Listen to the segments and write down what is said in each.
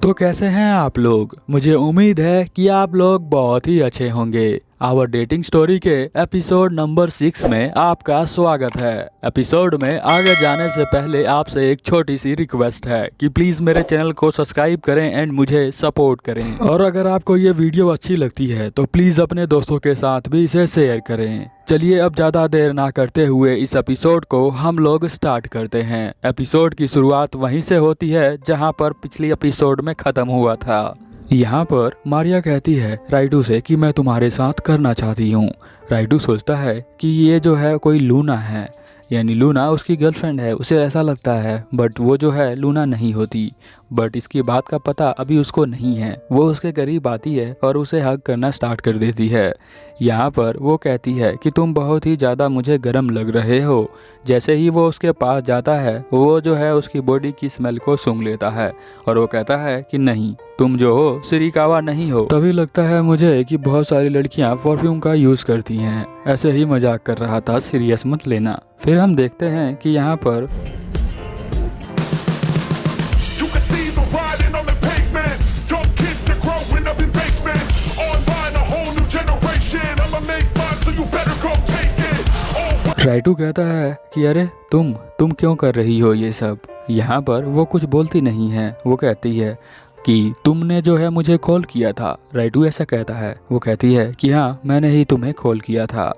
तो कैसे हैं आप लोग। मुझे उम्मीद है कि आप लोग बहुत ही अच्छे होंगे। आवर डेटिंग स्टोरी के एपिसोड नंबर 6 में आपका स्वागत है। एपिसोड में आगे जाने से पहले आपसे एक छोटी सी रिक्वेस्ट है कि प्लीज़ मेरे चैनल को सब्सक्राइब करें एंड मुझे सपोर्ट करें। और अगर आपको ये वीडियो अच्छी लगती है तो प्लीज़ अपने दोस्तों के साथ भी इसे शेयर करें। चलिए अब ज़्यादा देर ना करते हुए इस एपिसोड को हम लोग स्टार्ट करते हैं। एपिसोड की शुरुआत वहीं से होती है जहां पर पिछली एपिसोड में ख़त्म हुआ था। यहाँ पर मारिया कहती है राइडू से कि मैं तुम्हारे साथ करना चाहती हूँ। राइडू सोचता है कि ये जो है कोई लूना है, यानी लूना उसकी गर्लफ्रेंड है। उसे ऐसा लगता है, बट वो जो है लूना नहीं होती। बट इसकी बात का पता अभी उसको नहीं है। वो उसके करीब आती है और उसे हग करना स्टार्ट कर देती है। यहाँ पर वो कहती है कि तुम बहुत ही ज़्यादा मुझे गर्म लग रहे हो। जैसे ही वो उसके पास जाता है वो जो है उसकी बॉडी की स्मेल को सूंघ लेता है और वो कहता है कि नहीं, तुम जो हो सिरिकावा नहीं हो। तभी लगता है मुझे कि बहुत सारी लड़कियां परफ्यूम का यूज़ करती हैं। ऐसे ही मजाक कर रहा था, सीरियस मत लेना। फिर हम देखते हैं कि यहाँ पर राइटू कहता है कि अरे तुम क्यों कर रही हो ये सब। यहाँ पर वो कुछ बोलती नहीं है। वो कहती है कि तुमने जो है मुझे कॉल किया था। राइटू ऐसा कहता है। वो कहती है कि हाँ, मैंने ही तुम्हें कॉल किया था,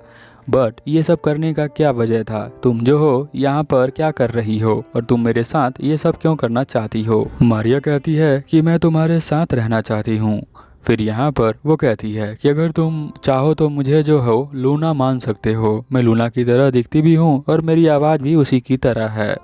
बट ये सब करने का क्या वजह था। तुम जो हो यहाँ पर क्या कर रही हो और तुम मेरे साथ ये सब क्यों करना चाहती हो। मारिया कहती है कि मैं तुम्हारे साथ रहना चाहती हूँ। फिर यहाँ पर वो कहती है कि अगर तुम चाहो तो मुझे जो हो लूना मान सकते हो। मैं लूना की तरह दिखती भी हूँ और मेरी आवाज़ भी उसी की तरह है।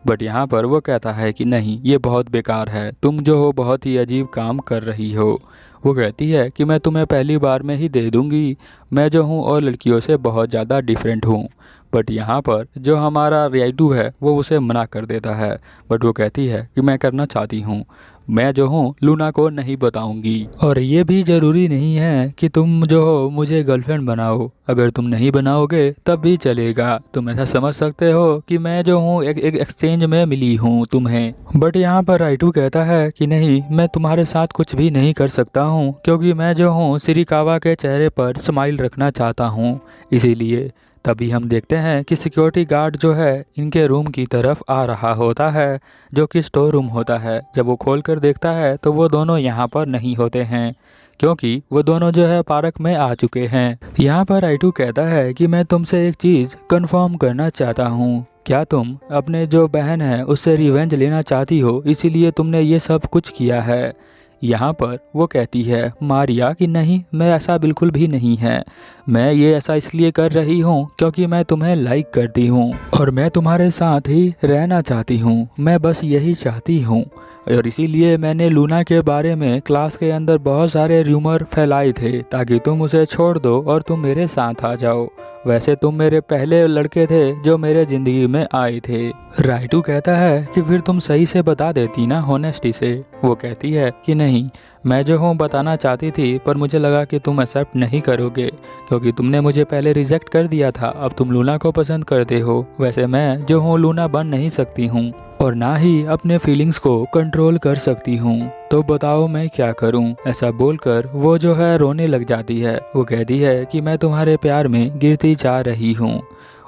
बट यहाँ पर वो कहता है कि नहीं, ये बहुत बेकार है। तुम जो हो बहुत ही अजीब काम कर रही हो। वो कहती है कि मैं तुम्हें पहली बार में ही दे दूँगी। मैं जो हूँ और लड़कियों से बहुत ज़्यादा डिफरेंट हूँ। बट यहाँ पर जो हमारा राइडू है वो उसे मना कर देता है। बट वो कहती है कि मैं करना चाहती हूँ। मैं जो हूँ लूना को नहीं बताऊंगी और ये भी ज़रूरी नहीं है कि तुम जो हो मुझे गर्लफ्रेंड बनाओ। अगर तुम नहीं बनाओगे तब भी चलेगा। तुम ऐसा समझ सकते हो कि मैं जो हूँ एक एक्सचेंज में मिली हूँ तुम्हें। बट यहाँ पर राइटू कहता है कि नहीं, मैं तुम्हारे साथ कुछ भी नहीं कर सकता हूँ क्योंकि मैं जो हूँ सिरिकावा के चेहरे पर स्माइल रखना चाहता हूँ, इसीलिए। तभी हम देखते हैं कि सिक्योरिटी गार्ड जो है इनके रूम की तरफ आ रहा होता है, जो कि स्टोर रूम होता है। जब वो खोल कर देखता है तो वो दोनों यहाँ पर नहीं होते हैं क्योंकि वो दोनों जो है पार्क में आ चुके हैं। यहाँ पर राइटू कहता है कि मैं तुमसे एक चीज़ कंफर्म करना चाहता हूँ। क्या तुम अपने जो बहन है उससे रिवेंज लेना चाहती हो, इसीलिए तुमने ये सब कुछ किया है। यहाँ पर वो कहती है मारिया कि नहीं, मैं ऐसा बिल्कुल भी नहीं है। मैं ये ऐसा इसलिए कर रही हूँ क्योंकि मैं तुम्हें लाइक करती हूँ और मैं तुम्हारे साथ ही रहना चाहती हूँ। मैं बस यही चाहती हूँ और इसीलिए मैंने लूना के बारे में क्लास के अंदर बहुत सारे र्यूमर फैलाए थे ताकि तुम उसे छोड़ दो और तुम मेरे साथ आ जाओ। वैसे तुम मेरे पहले लड़के थे जो मेरे ज़िंदगी में आए थे। राइटू कहता है कि फिर तुम सही से बता देती ना, होनेस्टी से। वो कहती है कि नहीं, मैं जो हूँ बताना चाहती थी पर मुझे लगा कि तुम एक्सेप्ट नहीं करोगे क्योंकि तुमने मुझे पहले रिजेक्ट कर दिया था। अब तुम लूना को पसंद करते हो। वैसे मैं जो हूँ लूना बन नहीं सकती हूँ और ना ही अपने फीलिंग्स को कंट्रोल कर सकती हूँ। तो बताओ मैं क्या करूँ। ऐसा बोलकर वो जो है रोने लग जाती है। वो कहती है कि मैं तुम्हारे प्यार में गिरती जा रही हूँ।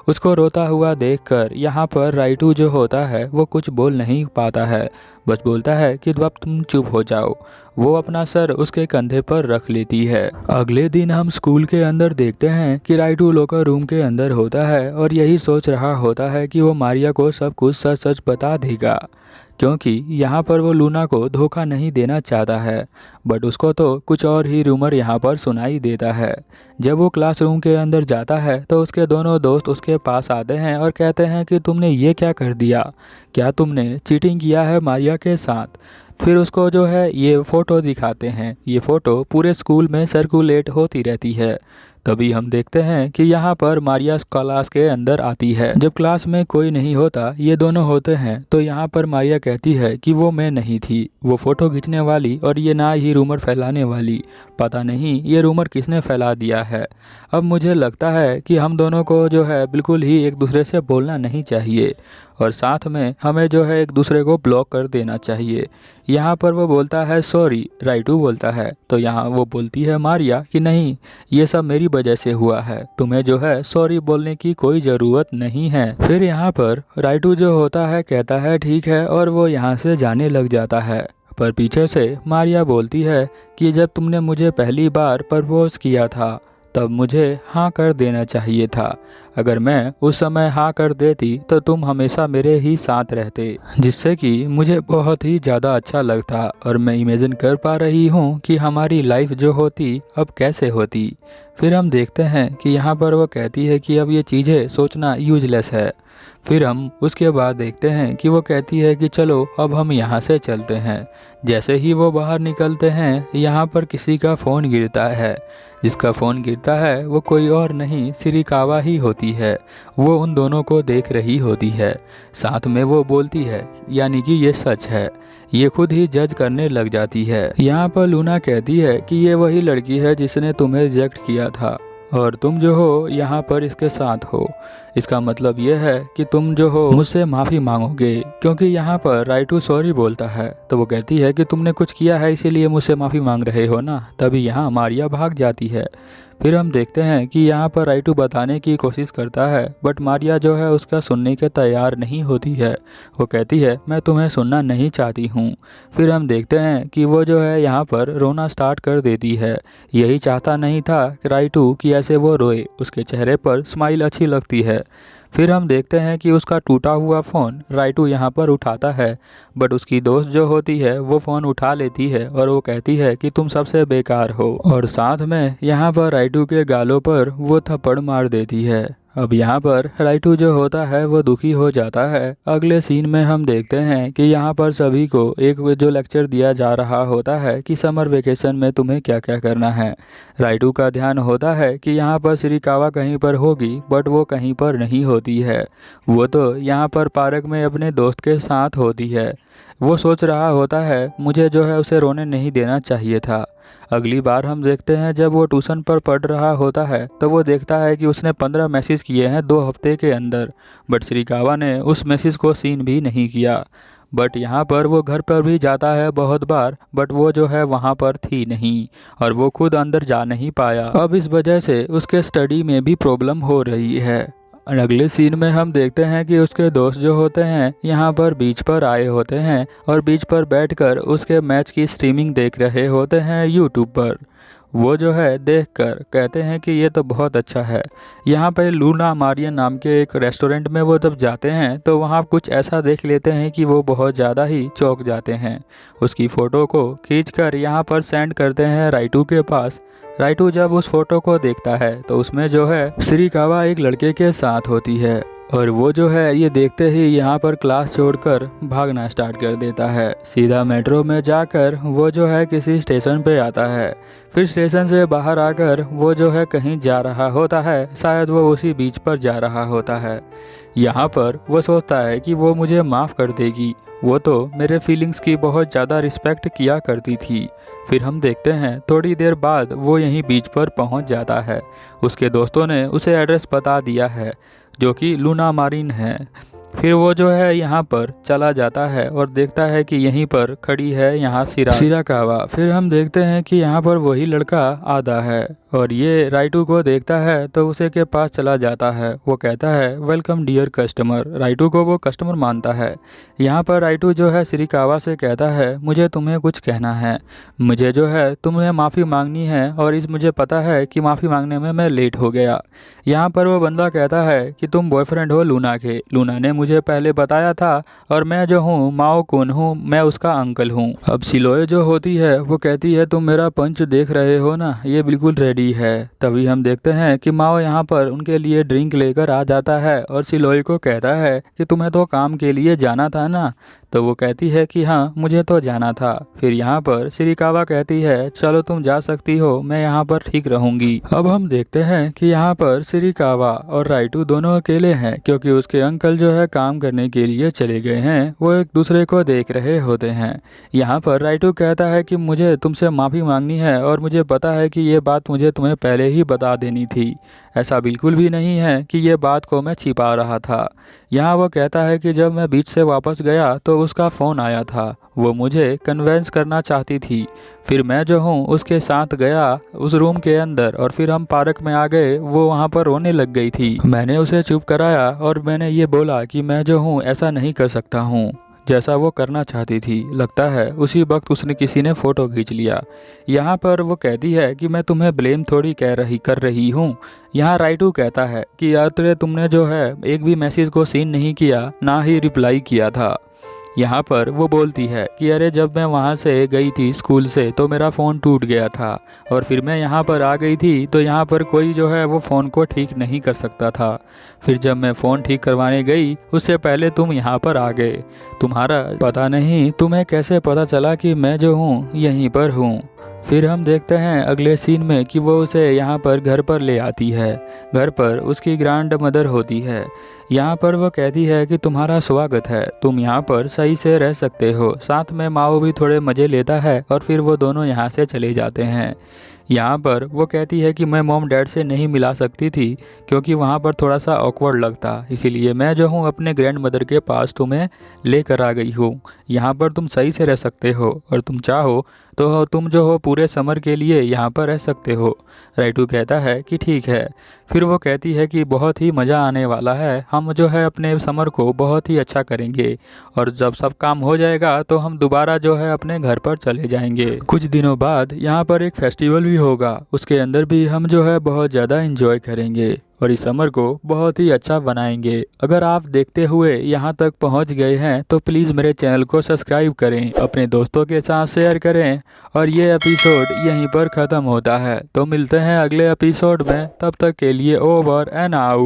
उसको रोता हुआ देखकर यहाँ पर राइटू जो होता है वो कुछ बोल नहीं पाता है, बस बोलता है कि अब तुम चुप हो जाओ। वो अपना सर उसके कंधे पर रख लेती है। अगले दिन हम स्कूल के अंदर देखते हैं कि राइटू लॉकर रूम के अंदर होता है और यही सोच रहा होता है कि वो मारिया को सब कुछ सच सच बता देगा क्योंकि यहाँ पर वो लूना को धोखा नहीं देना चाहता है। बट उसको तो कुछ और ही रूमर यहाँ पर सुनाई देता है। जब वो क्लासरूम के अंदर जाता है तो उसके दोनों दोस्त उसके पास आते हैं और कहते हैं कि तुमने ये क्या कर दिया, क्या तुमने चीटिंग किया है मारिया के साथ। फिर उसको जो है ये फ़ोटो दिखाते हैं। ये फ़ोटो पूरे स्कूल में सर्कुलेट होती रहती है। तभी हम देखते हैं कि यहाँ पर मारिया क्लास के अंदर आती है। जब क्लास में कोई नहीं होता, ये दोनों होते हैं, तो यहाँ पर मारिया कहती है कि वो मैं नहीं थी, वो फोटो खींचने वाली और ये ना ही रूमर फैलाने वाली। पता नहीं ये रूमर किसने फैला दिया है। अब मुझे लगता है कि हम दोनों को जो है बिल्कुल ही एक दूसरे से बोलना नहीं चाहिए और साथ में हमें जो है एक दूसरे को ब्लॉक कर देना चाहिए। यहाँ पर वो बोलता है सॉरी, राइटू बोलता है, तो यहाँ वो बोलती है मारिया कि नहीं, ये सब मेरी वजह से हुआ है, तुम्हें जो है सॉरी बोलने की कोई ज़रूरत नहीं है। फिर यहाँ पर राइटू जो होता है कहता है ठीक है और वो यहाँ से जाने लग जाता है। पर पीछे से मारिया बोलती है कि जब तुमने मुझे पहली बार प्रपोज किया था तब मुझे हाँ कर देना चाहिए था। अगर मैं उस समय हाँ कर देती तो तुम हमेशा मेरे ही साथ रहते, जिससे कि मुझे बहुत ही ज़्यादा अच्छा लगता और मैं इमेजिन कर पा रही हूँ कि हमारी लाइफ जो होती अब कैसे होती। फिर हम देखते हैं कि यहाँ पर वो कहती है कि अब ये चीज़ें सोचना यूजलेस है। फिर हम उसके बाद देखते हैं कि वो कहती है कि चलो अब हम यहाँ से चलते हैं। जैसे ही वो बाहर निकलते हैं, यहाँ पर किसी का फ़ोन गिरता है। जिसका फ़ोन गिरता है वो कोई और नहीं सिरिकावा ही होती है। वो उन दोनों को देख रही होती है, साथ में वो बोलती है यानी कि ये सच है। ये खुद ही जज करने लग जाती है। यहाँ पर लूना कहती है कि ये वही लड़की है जिसने तुम्हें रिजेक्ट किया था और तुम जो हो यहाँ पर इसके साथ हो। इसका मतलब ये है कि तुम जो हो मुझसे माफ़ी मांगोगे, क्योंकि यहाँ पर राइटू सॉरी बोलता है। तो वो कहती है कि तुमने कुछ किया है इसीलिए मुझसे माफ़ी मांग रहे हो ना। तभी यहाँ मारिया भाग जाती है। फिर हम देखते हैं कि यहाँ पर राइटू बताने की कोशिश करता है, बट मारिया जो है उसका सुनने के तैयार नहीं होती है। वो कहती है मैं तुम्हें सुनना नहीं चाहती हूँ। फिर हम देखते हैं कि वो जो है यहाँ पर रोना स्टार्ट कर देती है। यही चाहता नहीं था राइटू कि ऐसे वो रोए, उसके चेहरे पर स्माइल अच्छी लगती है। फिर हम देखते हैं कि उसका टूटा हुआ फ़ोन राइटू यहाँ पर उठाता है, बट उसकी दोस्त जो होती है वो फ़ोन उठा लेती है और वो कहती है कि तुम सबसे बेकार हो, और साथ में यहाँ पर राइटू के गालों पर वो थप्पड़ मार देती है। अब यहाँ पर राइटू जो होता है वो दुखी हो जाता है। अगले सीन में हम देखते हैं कि यहाँ पर सभी को एक जो लेक्चर दिया जा रहा होता है कि समर वेकेशन में तुम्हें क्या क्या करना है। राइटू का ध्यान होता है कि यहाँ पर सिरिकावा कहीं पर होगी, बट वो कहीं पर नहीं होती है। वो तो यहाँ पर पार्क में अपने दोस्त के साथ होती है। वो सोच रहा होता है मुझे जो है उसे रोने नहीं देना चाहिए था। अगली बार हम देखते हैं जब वो ट्यूशन पर पढ़ रहा होता है तो वो देखता है कि उसने 15 मैसेज किए हैं 2 हफ्ते के अंदर, बट सिरिकावा ने उस मैसेज को सीन भी नहीं किया। बट यहाँ पर वो घर पर भी जाता है बहुत बार, बट वो जो है वहाँ पर थी नहीं और वो खुद अंदर जा नहीं पाया। अब इस वजह से उसके स्टडी में भी प्रॉब्लम हो रही है। और अगले सीन में हम देखते हैं कि उसके दोस्त जो होते हैं यहाँ पर बीच पर आए होते हैं और बीच पर बैठकर उसके मैच की स्ट्रीमिंग देख रहे होते हैं यूट्यूब पर। वो जो है देखकर कहते हैं कि ये तो बहुत अच्छा है। यहाँ पर लूना मारिया नाम के एक रेस्टोरेंट में वो जब जाते हैं तो वहाँ कुछ ऐसा देख लेते हैं कि वो बहुत ज़्यादा ही चौंक जाते हैं। उसकी फ़ोटो को खींचकर यहाँ पर सेंड करते हैं राइटू के पास। राइटू जब उस फोटो को देखता है तो उसमें जो है सिरिकावा एक लड़के के साथ होती है और वो जो है ये देखते ही यहाँ पर क्लास छोड़कर भागना स्टार्ट कर देता है। सीधा मेट्रो में जाकर वो जो है किसी स्टेशन पे आता है। फिर स्टेशन से बाहर आकर वो जो है कहीं जा रहा होता है, शायद वो उसी बीच पर जा रहा होता है। यहाँ पर वो सोचता है कि वो मुझे माफ़ कर देगी, वो तो मेरे फीलिंग्स की बहुत ज़्यादा रिस्पेक्ट किया करती थी। फिर हम देखते हैं थोड़ी देर बाद वो यहीं बीच पर पहुंच जाता है। उसके दोस्तों ने उसे एड्रेस बता दिया है जो कि लूना मारिन है। फिर वो जो है यहाँ पर चला जाता है और देखता है कि यहीं पर खड़ी है यहाँ सिराकावा। फिर हम देखते हैं कि यहाँ पर वही लड़का आधा है और ये राइटू को देखता है तो उसे के पास चला जाता है। वो कहता है वेलकम डियर कस्टमर। राइटू को वो कस्टमर मानता है। यहाँ पर राइटू जो है सिरिकावा से कहता है मुझे तुम्हें कुछ कहना है, मुझे जो है तुम्हें माफ़ी मांगनी है और मुझे पता है कि माफ़ी मांगने में मैं लेट हो गया। यहाँ पर वो बंदा कहता है कि तुम बॉयफ्रेंड हो लूना के, लूना ने मुझे पहले बताया था और मैं जो हूँ माओ कुन हूँ, मैं उसका अंकल हूँ। अब सिलोए जो होती है वो कहती है तुम मेरा पंच देख रहे हो ना, ये बिल्कुल रेडी है। तभी हम देखते हैं कि माओ यहाँ पर उनके लिए ड्रिंक लेकर आ जाता है और सिलोए को कहता है कि तुम्हें तो काम के लिए जाना था ना, तो वो कहती है कि हाँ मुझे तो जाना था। फिर यहाँ पर शिरिकावा कहती है चलो तुम जा सकती हो, मैं यहाँ पर ठीक रहूंगी। अब हम देखते हैं कि यहाँ पर शिरिकावा और राइटू दोनों अकेले हैं, क्योंकि उसके अंकल जो है काम करने के लिए चले गए हैं। वो एक दूसरे को देख रहे होते हैं। यहाँ पर राइटू कहता है कि मुझे तुमसे माफ़ी मांगनी है और मुझे पता है कि ये बात मुझे तुम्हें पहले ही बता देनी थी। ऐसा बिल्कुल भी नहीं है कि ये बात को मैं छिपा रहा था। यहाँ वो कहता है कि जब मैं बीच से वापस गया तो उसका फ़ोन आया था, वो मुझे कन्वेंस करना चाहती थी। फिर मैं जो हूँ उसके साथ गया उस रूम के अंदर और फिर हम पार्क में आ गए। वो वहाँ पर रोने लग गई थी। मैंने उसे चुप कराया और मैंने ये बोला कि मैं जो हूँ ऐसा नहीं कर सकता हूँ जैसा वो करना चाहती थी। लगता है उसी वक्त उसने किसी ने फ़ोटो खींच लिया। यहाँ पर वो कहती है कि मैं तुम्हें ब्लेम थोड़ी कर रही हूँ। यहाँ राइटू कहता है कि यार तुमने जो है एक भी मैसेज को सीन नहीं किया, ना ही रिप्लाई किया था। यहाँ पर वो बोलती है कि अरे जब मैं वहाँ से गई थी स्कूल से तो मेरा फ़ोन टूट गया था और फिर मैं यहाँ पर आ गई थी तो यहाँ पर कोई जो है वो फ़ोन को ठीक नहीं कर सकता था। फिर जब मैं फ़ोन ठीक करवाने गई उससे पहले तुम यहाँ पर आ गए। तुम्हारा पता नहीं तुम्हें कैसे पता चला कि मैं जो हूँ यहीं पर हूँ। फिर हम देखते हैं अगले सीन में कि वो उसे यहाँ पर घर पर ले आती है। घर पर उसकी ग्रैंड मदर होती है। यहाँ पर वो कहती है कि तुम्हारा स्वागत है, तुम यहाँ पर सही से रह सकते हो। साथ में माओ भी थोड़े मज़े लेता है और फिर वो दोनों यहाँ से चले जाते हैं। यहाँ पर वो कहती है कि मैं मॉम डैड से नहीं मिला सकती थी क्योंकि वहाँ पर थोड़ा सा ऑकवर्ड लगता, इसीलिए मैं जो हूँ अपने ग्रैंड मदर के पास तुम्हें लेकर आ गई हूँ। यहाँ पर तुम सही से रह सकते हो और तुम चाहो तो तुम जो हो पूरे समर के लिए यहाँ पर रह सकते हो। राइटू कहता है कि ठीक है। फिर वो कहती है कि बहुत ही मज़ा आने वाला है, हम जो है अपने समर को बहुत ही अच्छा करेंगे और जब सब काम हो जाएगा तो हम दोबारा जो है अपने घर पर चले जाएंगे। कुछ दिनों बाद यहाँ पर एक फेस्टिवल भी होगा, उसके अंदर भी हम जो है बहुत ज़्यादा एंजॉय करेंगे और इस समर को बहुत ही अच्छा बनाएंगे। अगर आप देखते हुए यहाँ तक पहुँच गए हैं तो प्लीज़ मेरे चैनल को सब्सक्राइब करें, अपने दोस्तों के साथ शेयर करें और ये एपिसोड यहीं पर ख़त्म होता है। तो मिलते हैं अगले एपिसोड में, तब तक के लिए ओवर एंड आउट।